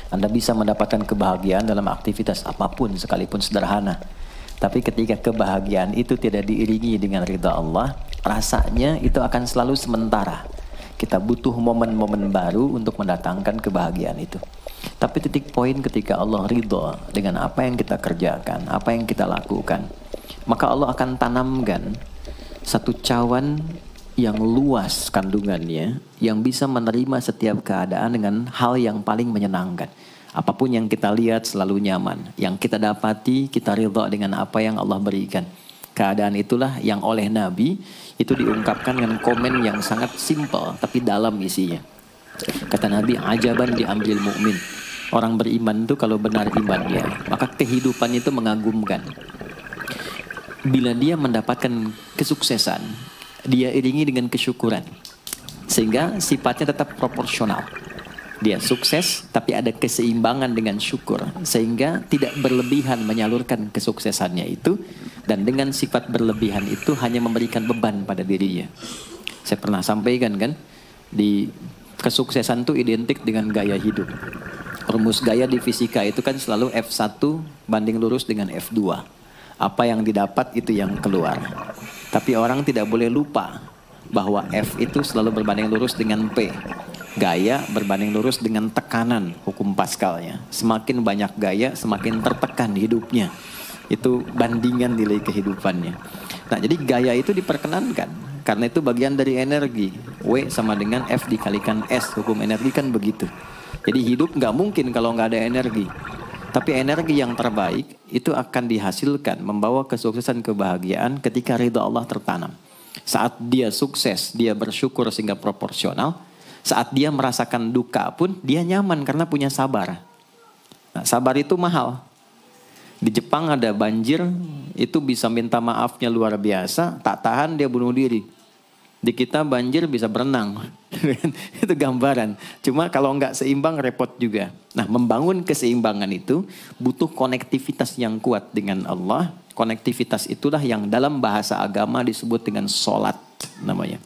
Anda bisa mendapatkan kebahagiaan dalam aktivitas apapun sekalipun sederhana. Tapi ketika kebahagiaan itu tidak diiringi dengan ridha Allah, rasanya itu akan selalu sementara. Kita butuh momen-momen baru untuk mendatangkan kebahagiaan itu. Tapi titik poin ketika Allah ridha dengan apa yang kita kerjakan, apa yang kita lakukan, maka Allah akan tanamkan satu cawan yang luas kandungannya, yang bisa menerima setiap keadaan dengan hal yang paling menyenangkan. Apapun yang kita lihat selalu nyaman. Yang kita dapati, kita ridha dengan apa yang Allah berikan. Keadaan itulah yang oleh Nabi itu diungkapkan dengan komen yang sangat simpel tapi dalam isinya. Kata Nabi, ajaban di amril mu'min. Orang beriman itu kalau benar imannya, maka kehidupannya itu mengagumkan. Bila dia mendapatkan kesuksesan, dia iringi dengan kesyukuran. Sehingga sifatnya tetap proporsional. Dia sukses tapi ada keseimbangan dengan syukur. Sehingga tidak berlebihan menyalurkan kesuksesannya itu. Dan dengan sifat berlebihan itu hanya memberikan beban pada dirinya. Saya pernah sampaikan kan, di kesuksesan itu identik dengan gaya hidup. Rumus gaya di fisika itu kan selalu F1 banding lurus dengan F2. Apa yang didapat itu yang keluar. Tapi orang tidak boleh lupa bahwa F itu selalu berbanding lurus dengan P. Gaya berbanding lurus dengan tekanan, hukum Pascalnya. Semakin banyak gaya, semakin tertekan hidupnya. Itu bandingan nilai kehidupannya. Nah, jadi gaya itu diperkenankan. Karena itu bagian dari energi. W sama dengan F dikalikan S. Hukum energi kan begitu. Jadi hidup nggak mungkin kalau nggak ada energi. Tapi energi yang terbaik itu akan dihasilkan membawa kesuksesan kebahagiaan ketika ridha Allah tertanam. Saat dia sukses, dia bersyukur sehingga proporsional. Saat dia merasakan duka pun dia nyaman karena punya sabar. Nah, sabar itu mahal. Di Jepang ada banjir, itu bisa minta maafnya luar biasa, tak tahan dia bunuh diri. Di kita banjir bisa berenang. Itu gambaran. Cuma kalau nggak seimbang repot juga. Nah, membangun keseimbangan itu butuh konektivitas yang kuat dengan Allah. Konektivitas itulah yang dalam bahasa agama disebut dengan sholat namanya.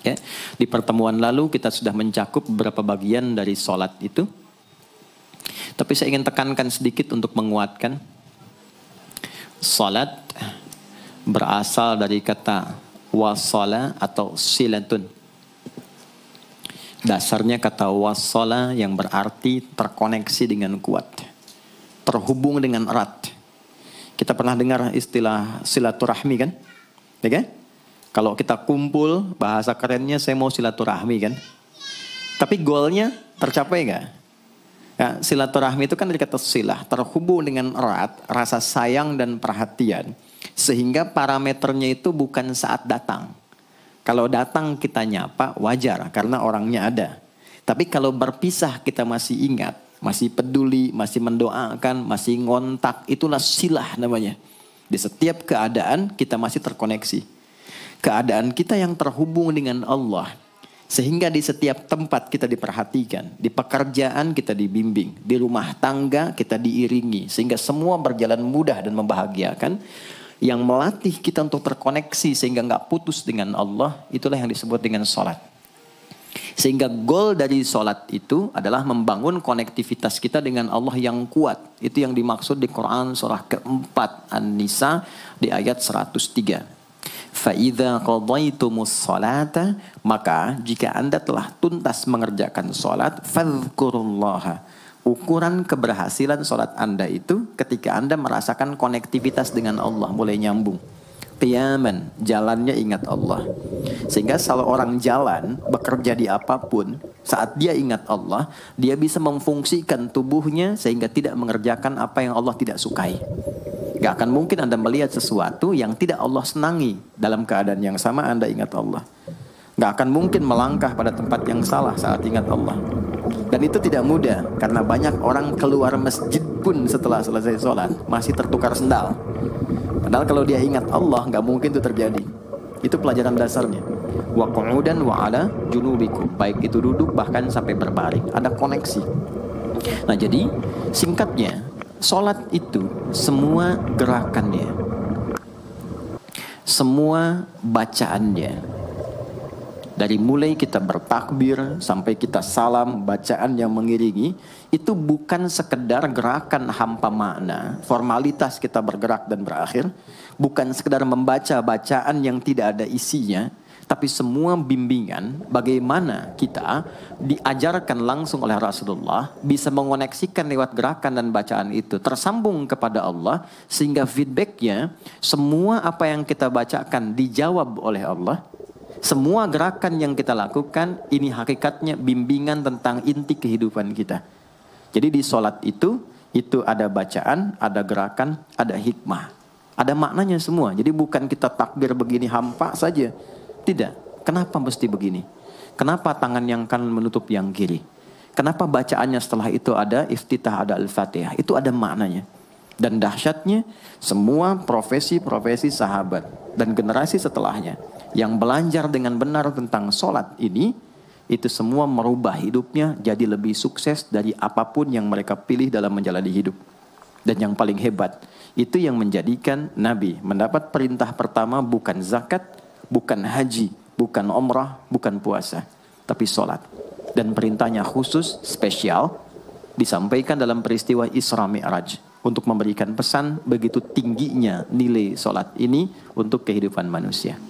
Ya. Di pertemuan lalu kita sudah mencakup beberapa bagian dari sholat itu. Tapi saya ingin tekankan sedikit untuk menguatkan. Sholat berasal dari kata wasala atau silatun. Dasarnya kata wasala yang berarti terkoneksi dengan kuat. Terhubung dengan erat. Kita pernah dengar istilah silaturahmi kan? Ya kan? Kalau kita kumpul, bahasa kerennya saya mau silaturahmi kan? Tapi goalnya tercapai nggak? Ya, silaturahmi itu kan dari kata silah. Terhubung dengan erat, rasa sayang dan perhatian. Sehingga parameternya itu bukan saat datang. Kalau datang kita nyapa wajar karena orangnya ada. Tapi kalau berpisah kita masih ingat, masih peduli, masih mendoakan, masih ngontak, itulah silah namanya. Di setiap keadaan kita masih terkoneksi. Keadaan kita yang terhubung dengan Allah. Sehingga di setiap tempat kita diperhatikan. Di pekerjaan kita dibimbing. Di rumah tangga kita diiringi. Sehingga semua berjalan mudah dan membahagiakan. Yang melatih kita untuk terkoneksi sehingga nggak putus dengan Allah. Itulah yang disebut dengan sholat. Sehingga goal dari sholat itu adalah membangun konektivitas kita dengan Allah yang kuat. Itu yang dimaksud di Quran surah keempat An-Nisa di ayat 103. Fa'idha qadaytumus sholata, maka jika anda telah tuntas mengerjakan sholat, fadhkurullaha. Ukuran keberhasilan sholat anda itu ketika anda merasakan konektivitas dengan Allah, mulai nyambung. Qiyaman, jalannya ingat Allah. Sehingga kalau orang jalan, bekerja di apapun, saat dia ingat Allah, dia bisa memfungsikan tubuhnya sehingga tidak mengerjakan apa yang Allah tidak sukai. Gak akan mungkin anda melihat sesuatu yang tidak Allah senangi. Dalam keadaan yang sama anda ingat Allah. Gak akan mungkin melangkah pada tempat yang salah saat ingat Allah. Dan itu tidak mudah. Karena banyak orang keluar masjid pun setelah selesai sholat masih tertukar sendal. Padahal kalau dia ingat Allah gak mungkin itu terjadi. Itu pelajaran dasarnya. Wa qu'udan wa ala junubikum. Baik itu duduk bahkan sampai berbaring. Ada koneksi. Nah jadi singkatnya, sholat itu semua gerakannya, semua bacaannya, Dari mulai kita bertakbir sampai kita salam, bacaan yang mengiringi, itu bukan sekedar gerakan hampa makna, formalitas kita bergerak dan berakhir, bukan sekedar membaca bacaan yang tidak ada isinya, tapi semua bimbingan bagaimana kita diajarkan langsung oleh Rasulullah bisa mengoneksikan lewat gerakan dan bacaan itu tersambung kepada Allah, sehingga feedbacknya semua apa yang kita bacakan dijawab oleh Allah. Semua gerakan yang kita lakukan ini hakikatnya bimbingan tentang inti kehidupan kita. Jadi di sholat itu ada bacaan, ada gerakan, ada hikmah, ada maknanya semua. Jadi bukan kita takbir begini hampa saja. Tidak. Kenapa mesti begini? Kenapa tangan yang kanan menutup yang kiri? Kenapa bacaannya setelah itu ada iftitah, ada al-fatihah? Itu ada maknanya. Dan dahsyatnya semua profesi-profesi sahabat dan generasi setelahnya yang belajar dengan benar tentang sholat ini, itu semua merubah hidupnya jadi lebih sukses dari apapun yang mereka pilih dalam menjalani hidup. Dan yang paling hebat, itu yang menjadikan Nabi mendapat perintah pertama bukan zakat, bukan haji, bukan umrah, bukan puasa, tapi sholat. Dan perintahnya khusus, spesial, disampaikan dalam peristiwa Isra Mi'raj, untuk memberikan pesan begitu tingginya nilai sholat ini untuk kehidupan manusia.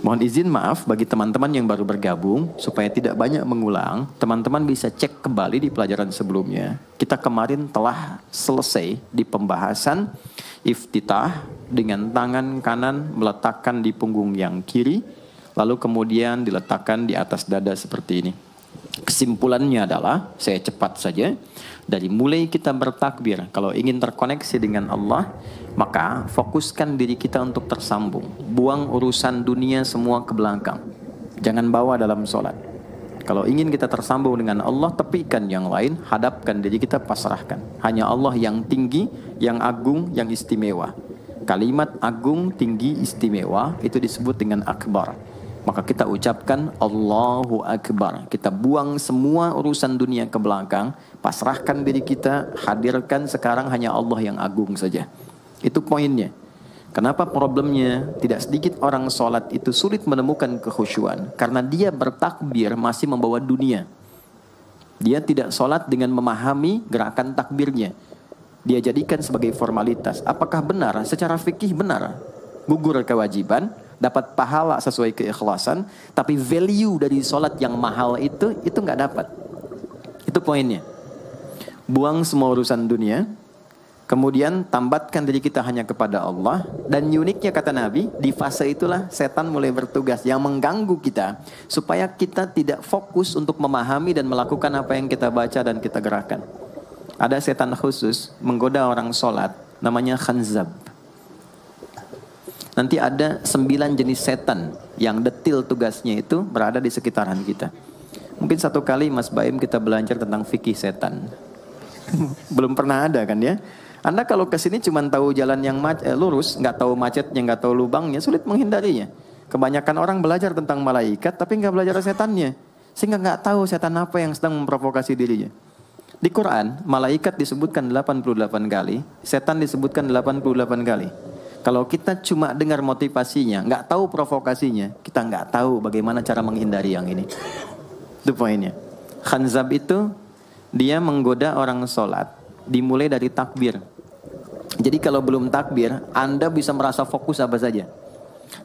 Mohon izin maaf bagi teman-teman yang baru bergabung, supaya tidak banyak mengulang, teman-teman bisa cek kembali di pelajaran sebelumnya. Kita kemarin telah selesai di pembahasan iftitah dengan tangan kanan meletakkan di punggung yang kiri, lalu kemudian diletakkan di atas dada seperti ini. Kesimpulannya adalah, saya cepat saja, dari mulai kita bertakbir, kalau ingin terkoneksi dengan Allah, maka fokuskan diri kita untuk tersambung. Buang urusan dunia semua ke belakang. Jangan bawa dalam sholat. Kalau ingin kita tersambung dengan Allah, tepikan yang lain, hadapkan diri kita, pasrahkan. Hanya Allah yang tinggi, yang agung, yang istimewa. Kalimat agung, tinggi, istimewa, itu disebut dengan akbar. Maka kita ucapkan Allahu Akbar. Kita buang semua urusan dunia ke belakang, pasrahkan diri kita, hadirkan sekarang hanya Allah yang agung saja. Itu poinnya. Kenapa problemnya tidak sedikit orang sholat itu sulit menemukan kekhusyuan? Karena dia bertakbir masih membawa dunia. Dia tidak sholat dengan memahami gerakan takbirnya. Dia jadikan sebagai formalitas. Apakah benar? Secara fikih benar. Gugur kewajiban, dapat pahala sesuai keikhlasan, tapi value dari sholat yang mahal itu nggak dapat. Itu poinnya. Buang semua urusan dunia, kemudian tambatkan diri kita hanya kepada Allah. Dan uniknya kata Nabi, di fase itulah setan mulai bertugas yang mengganggu kita, supaya kita tidak fokus untuk memahami dan melakukan apa yang kita baca dan kita gerakan. Ada setan khusus menggoda orang sholat, namanya khanzab. Nanti ada 9 jenis setan yang detil tugasnya itu berada di sekitaran kita. Mungkin satu kali Mas Baim kita belajar tentang fikih setan. Belum pernah ada kan ya. Anda kalau kesini cuma tahu jalan yang lurus, nggak tahu macetnya, nggak tahu lubangnya, sulit menghindarinya. Kebanyakan orang belajar tentang malaikat tapi nggak belajar setannya, sehingga nggak tahu setan apa yang sedang memprovokasi dirinya. Di Quran, malaikat disebutkan 88 kali, setan disebutkan 88 kali. Kalau kita cuma dengar motivasinya, nggak tahu provokasinya, kita nggak tahu bagaimana cara menghindari yang ini. Itu poinnya. Khanzab itu dia menggoda orang sholat, dimulai dari takbir. Jadi kalau belum takbir, Anda bisa merasa fokus apa saja.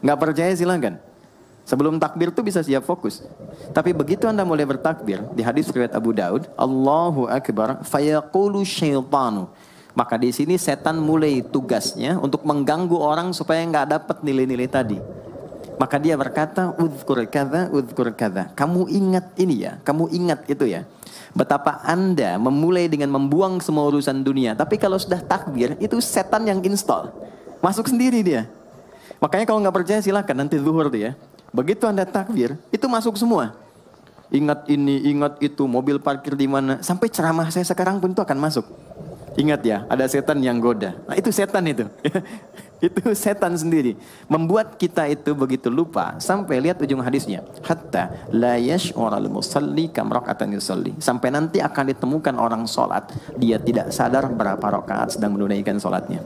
Nggak percaya silakan. Sebelum takbir tuh bisa siap fokus. Tapi begitu Anda mulai bertakbir, di hadis riwayat Abu Daud, Allahu Akbar, fayaqulu syaitanu. Maka di sini setan mulai tugasnya untuk mengganggu orang supaya nggak dapat nilai-nilai tadi. Maka dia berkata, udhkur kadza. Kamu ingat ini ya, kamu ingat itu ya. Betapa Anda memulai dengan membuang semua urusan dunia. Tapi kalau sudah takbir, itu setan yang install. Masuk sendiri dia. Makanya kalau nggak percaya silakan nanti zuhur tuh ya. Begitu Anda takbir, itu masuk semua. Ingat ini, ingat itu, mobil parkir di mana. Sampai ceramah saya sekarang pun itu akan masuk. Ingat ya, ada setan yang goda. Nah itu setan itu. Itu setan sendiri. Membuat kita itu begitu lupa. Sampai lihat ujung hadisnya. Hatta la yash'ural musalli kam raka'atan yusalli. Sampai nanti akan ditemukan orang sholat, dia tidak sadar berapa rakaat sedang menunaikan sholatnya.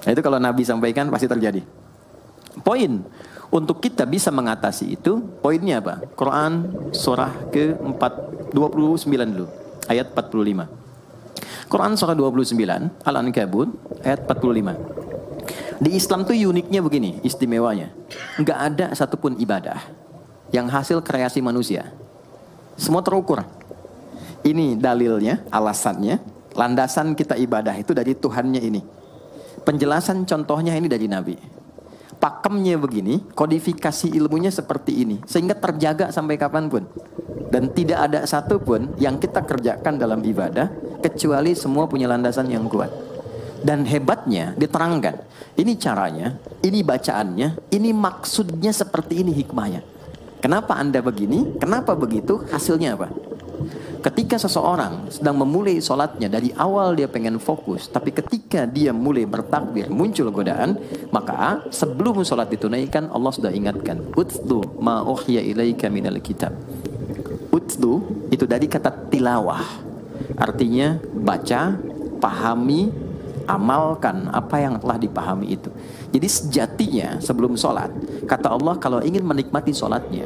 Nah, itu kalau Nabi sampaikan pasti terjadi. Poin. Untuk kita bisa mengatasi itu, poinnya apa? Quran surah ke-29 dulu, ayat 45. Quran surah 29, Al-Ankabut, ayat 45. Di Islam tuh uniknya begini, istimewanya. Nggak ada satupun ibadah yang hasil kreasi manusia. Semua terukur. Ini dalilnya, alasannya, landasan kita ibadah itu dari Tuhannya ini. Penjelasan contohnya ini dari Nabi. Pakemnya begini, kodifikasi ilmunya seperti ini, sehingga terjaga sampai kapanpun. Dan tidak ada satupun yang kita kerjakan dalam ibadah, kecuali semua punya landasan yang kuat. Dan hebatnya diterangkan, ini caranya, ini bacaannya, ini maksudnya seperti ini hikmahnya. Kenapa Anda begini, kenapa begitu, hasilnya apa? Ketika seseorang sedang memulai sholatnya, dari awal dia pengen fokus, tapi ketika dia mulai bertakbir, muncul godaan, maka sebelum sholat ditunaikan, Allah sudah ingatkan, utlu ma uhiya ilaika minal kitab. Utlu itu dari kata tilawah, artinya baca, pahami, amalkan apa yang telah dipahami itu. Jadi sejatinya sebelum sholat, kata Allah, kalau ingin menikmati sholatnya,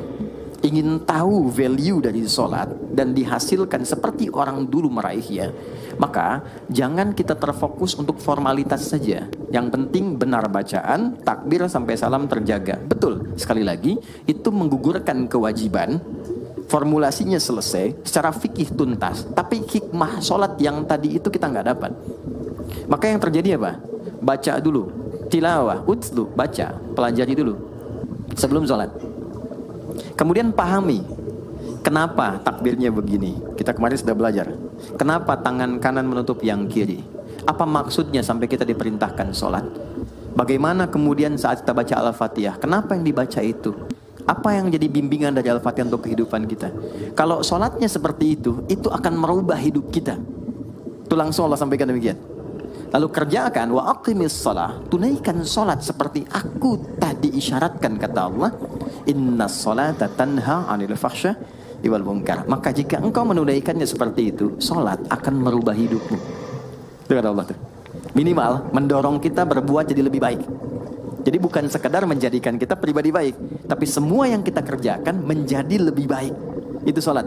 ingin tahu value dari sholat dan dihasilkan seperti orang dulu meraihnya, maka jangan kita terfokus untuk formalitas saja. Yang penting benar bacaan, takbir sampai salam terjaga. Betul, sekali lagi, itu menggugurkan kewajiban. Formulasinya selesai, secara fikih tuntas, tapi hikmah sholat yang tadi itu kita nggak dapat. Maka yang terjadi apa? Baca dulu, tilawah, utlu, baca, pelajari dulu sebelum sholat. Kemudian pahami kenapa takbirnya begini. Kita kemarin sudah belajar. Kenapa tangan kanan menutup yang kiri? Apa maksudnya sampai kita diperintahkan sholat? Bagaimana kemudian saat kita baca Al-Fatihah? Kenapa yang dibaca itu? Apa yang jadi bimbingan dari Al-Fatihah untuk kehidupan kita? Kalau sholatnya seperti itu akan merubah hidup kita. Itu langsung Allah sampaikan demikian. Lalu kerjakan wa aqimis shalah, tunaikan salat seperti aku tadi isyaratkan, kata Allah, innas salata tanha 'anil fahsya wal munkar. Maka jika engkau menunaikannya seperti itu, salat akan merubah hidupmu. Itu kata Allah tuh. Minimal mendorong kita berbuat jadi lebih baik. Jadi bukan sekadar menjadikan kita pribadi baik, tapi semua yang kita kerjakan menjadi lebih baik. Itu salat.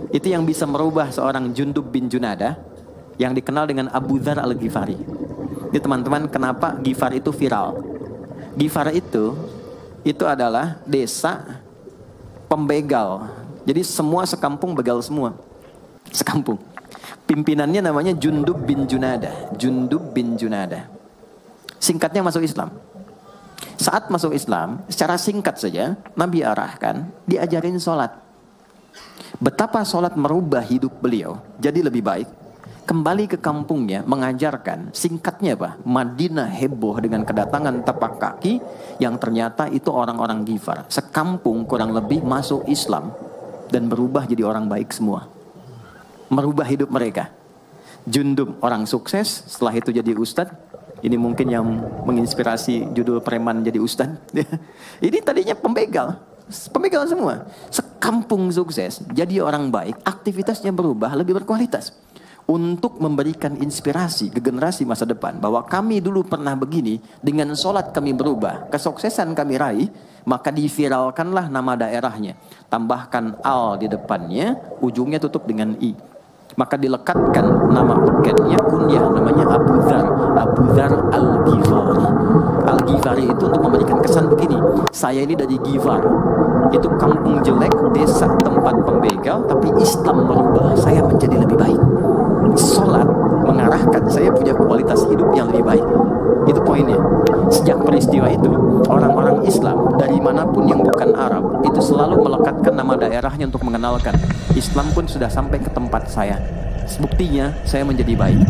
Itu yang bisa merubah seorang Jundub bin Junadah yang dikenal dengan Abu Dzar Al-Ghifari. Ini teman-teman, kenapa Ghifar itu viral? Ghifar itu adalah desa pembegal. Jadi semua sekampung begal semua. Sekampung. Pimpinannya namanya Jundub bin Junadah. Jundub bin Junadah. Singkatnya masuk Islam. Saat masuk Islam, secara singkat saja, Nabi arahkan, diajarin sholat. Betapa sholat merubah hidup beliau jadi lebih baik. Kembali ke kampungnya, mengajarkan, singkatnya apa? Madinah heboh dengan kedatangan tapak kaki yang ternyata itu orang-orang Ghifar. Sekampung kurang lebih masuk Islam dan berubah jadi orang baik semua. Merubah hidup mereka. Jundub orang sukses, setelah itu jadi ustadz. Ini mungkin yang menginspirasi judul preman jadi ustadz. Ini tadinya pembegal. Pembegal semua. Sekampung sukses, jadi orang baik, aktivitasnya berubah, lebih berkualitas. Untuk memberikan inspirasi ke generasi masa depan bahwa kami dulu pernah begini, dengan sholat kami berubah, kesuksesan kami raih, maka diviralkanlah nama daerahnya, tambahkan al di depannya, ujungnya tutup dengan i, maka dilekatkan nama pekennya, kunyah, namanya Abu Dzar Al-Ghifari. Al-Ghifari itu untuk memberikan kesan begini, saya ini dari Ghifar, itu kampung jelek, desa tempat pembegal, tapi Islam merubah saya menjadi lebih baik. Sholat mengarahkan saya punya kualitas hidup yang lebih baik. Itu poinnya. Sejak peristiwa itu, orang-orang Islam dari manapun yang bukan Arab itu selalu melekatkan nama daerahnya untuk mengenalkan. Islam pun sudah sampai ke tempat saya. Buktinya saya menjadi baik.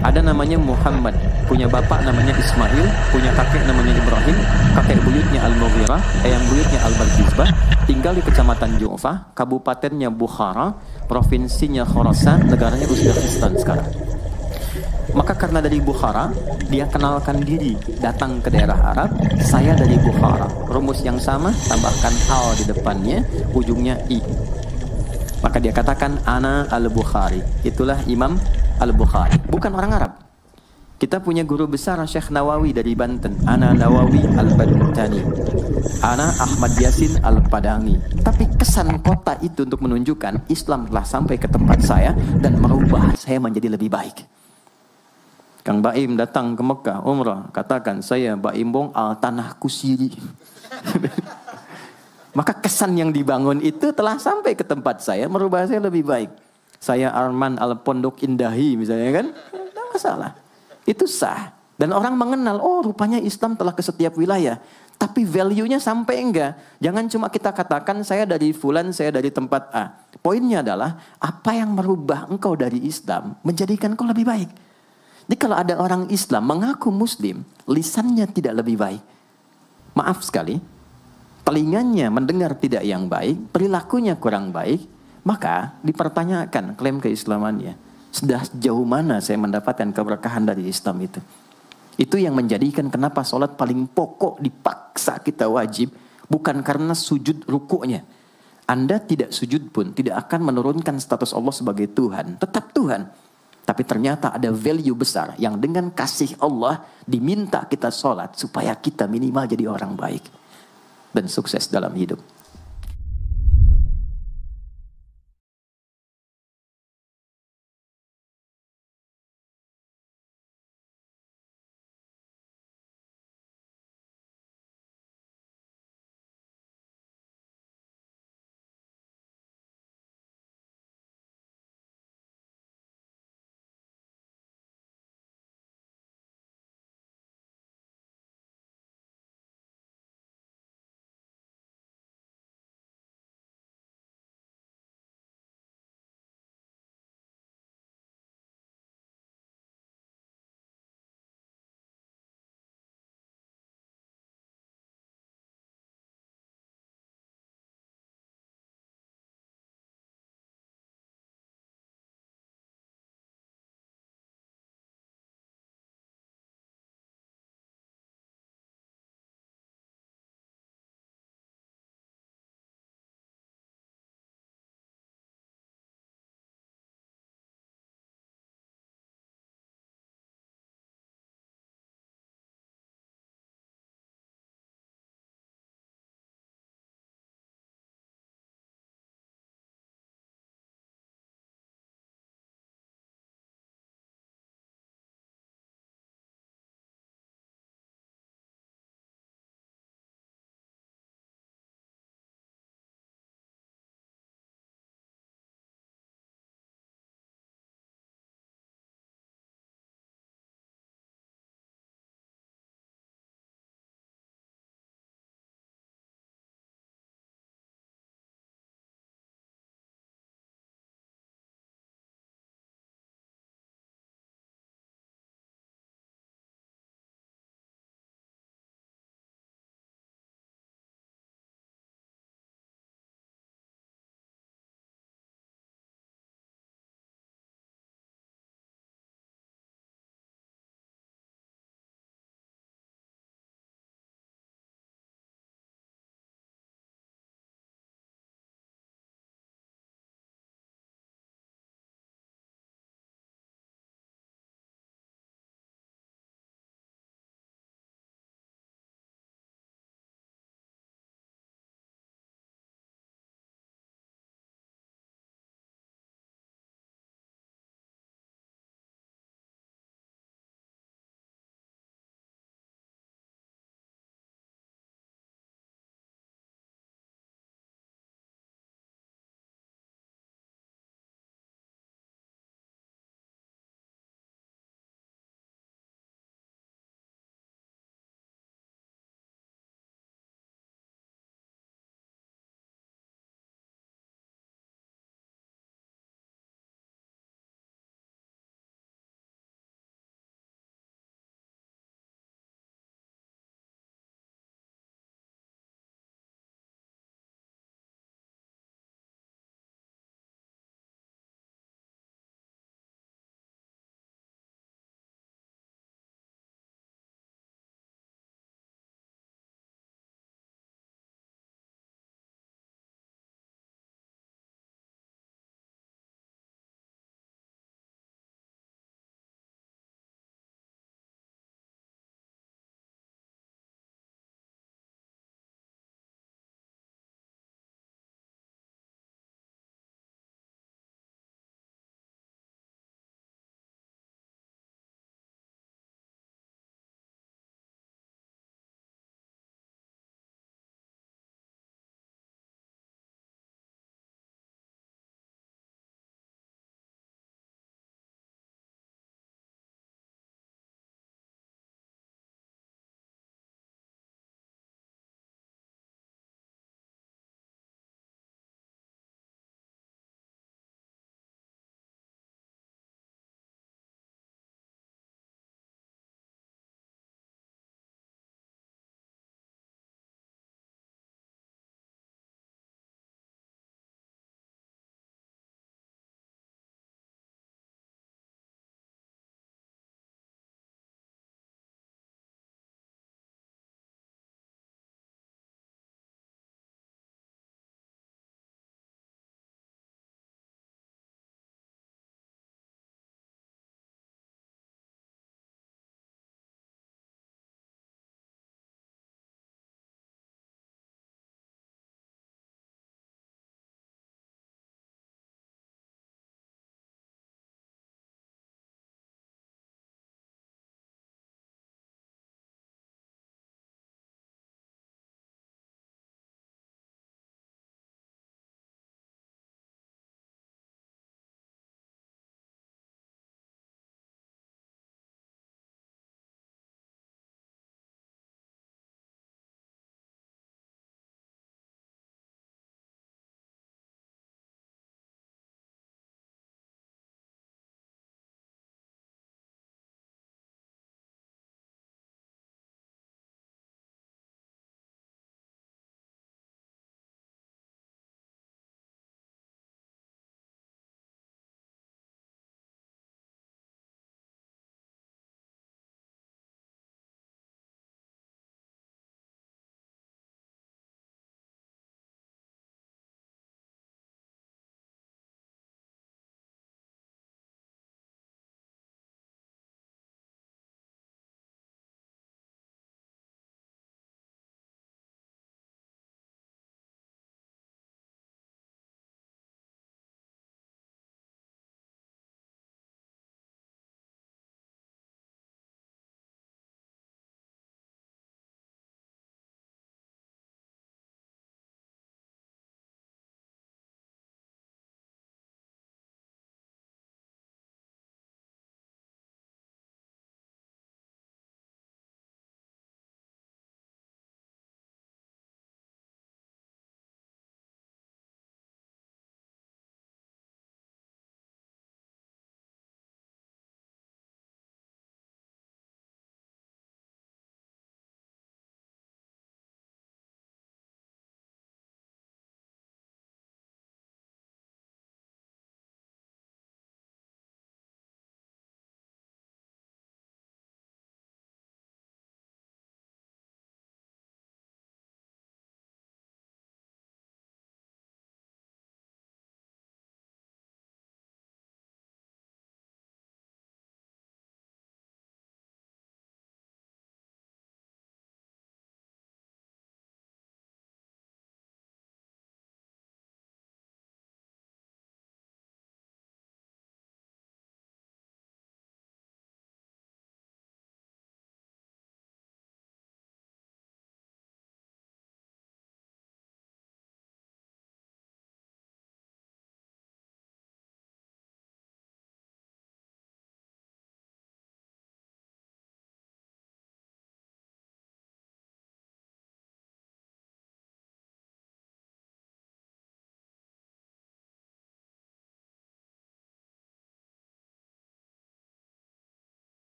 Ada namanya Muhammad, punya bapak namanya Ismail, punya kakek namanya Ibrahim, kakek buyutnya Al-Mughirah, ayam buyutnya Al-Bardizbah, tinggal di kecamatan Ju'fah, kabupatennya Bukhara, provinsinya Khorasan, negaranya Uzbekistan sekarang. Maka karena dari Bukhara, dia kenalkan diri, datang ke daerah Arab, saya dari Bukhara. Rumus yang sama, tambahkan al di depannya, ujungnya i. Maka dia katakan, ana al-Bukhari. Itulah Imam Al-Bukhari. Bukan orang Arab. Kita punya guru besar Syekh Nawawi dari Banten. Ana Nawawi Al-Bantani. Ana Ahmad Yasin Al-Padangi. Tapi kesan kota itu untuk menunjukkan Islam telah sampai ke tempat saya dan merubah saya menjadi lebih baik. Kang Baim datang ke Mekah umrah, katakan saya Baim Bong al tanah kusiri. Maka kesan yang dibangun itu telah sampai ke tempat saya, merubah saya lebih baik. Saya Arman al Pondok Indahi misalnya kan, tidak masalah. Itu sah. Dan orang mengenal, oh rupanya Islam telah ke setiap wilayah. Tapi value-nya sampai enggak. Jangan cuma kita katakan saya dari fulan, saya dari tempat A. Poinnya adalah, apa yang merubah engkau dari Islam, menjadikan engkau lebih baik. Jadi kalau ada orang Islam mengaku Muslim, lisannya tidak lebih baik. Maaf sekali, telinganya mendengar tidak yang baik, perilakunya kurang baik, maka dipertanyakan klaim keislamannya. Sudah sejauh mana saya mendapatkan keberkahan dari Islam itu? Itu yang menjadikan kenapa sholat paling pokok dipaksa kita wajib, bukan karena sujud rukuknya. Anda tidak sujud pun tidak akan menurunkan status Allah sebagai Tuhan, tetap Tuhan. Tapi ternyata ada value besar yang dengan kasih Allah diminta kita sholat supaya kita minimal jadi orang baik dan sukses dalam hidup.